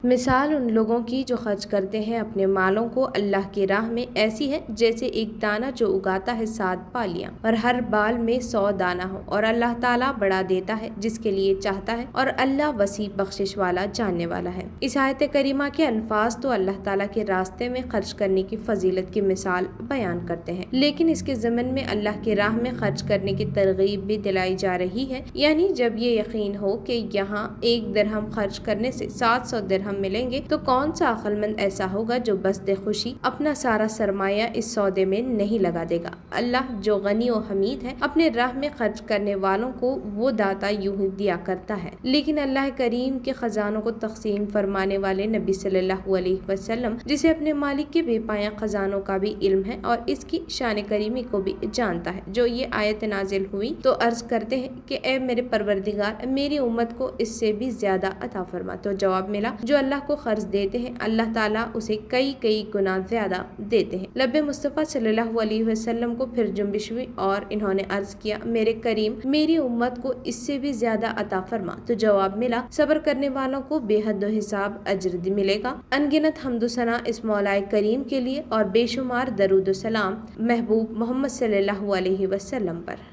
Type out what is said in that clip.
مثال ان لوگوں کی جو خرچ کرتے ہیں اپنے مالوں کو اللہ کی راہ میں ایسی ہے جیسے ایک دانہ جو اگاتا ہے 7 بالیاں اور ہر بال میں 100 دانہ ہو، اور اللہ تعالیٰ بڑھا دیتا ہے جس کے لیے چاہتا ہے، اور اللہ وسیع بخشش والا جاننے والا ہے۔ اس آیت کریمہ کے الفاظ تو اللہ تعالیٰ کے راستے میں خرچ کرنے کی فضیلت کی مثال بیان کرتے ہیں، لیکن اس کے ضمن میں اللہ کی راہ میں خرچ کرنے کی ترغیب بھی دلائی جا رہی ہے، یعنی جب یہ یقین ہو کہ یہاں 1 درہم خرچ کرنے سے 700 درہم ملیں گے تو کون سا عقل مند ایسا ہوگا جو بسط خوشی اپنا سارا سرمایہ اس سودے میں نہیں لگا دے گا۔ اللہ جو غنی و حمید ہے اپنے راہ میں خرچ کرنے والوں کو وہ داتا یوں ہی دیا کرتا ہے، لیکن اللہ کریم کے خزانوں کو تقسیم فرمانے والے نبی صلی اللہ علیہ وسلم جسے اپنے مالک کے بے پایاں خزانوں کا بھی علم ہے اور اس کی شان کریمی کو بھی جانتا ہے، جو یہ آیت نازل ہوئی تو عرض کرتے ہیں کہ اے میرے پروردگار، میری امت کو اس سے بھی زیادہ عطا فرما۔ تو جواب ملا جو اللہ کو قرض دیتے ہیں اللہ تعالیٰ اسے کئی گنا زیادہ دیتے ہیں۔ لب مصطفیٰ صلی اللہ علیہ وسلم کو پھر جنبش ہوئی اور انہوں نے عرض کیا میرے کریم، میری امت کو اس سے بھی زیادہ عطا فرما۔ تو جواب ملا صبر کرنے والوں کو بے حد و حساب اجر ملے گا۔ ان گنت حمد و ثنا اس مولا کریم کے لیے اور بے شمار درود و سلام محبوب محمد صلی اللہ علیہ وسلم پر۔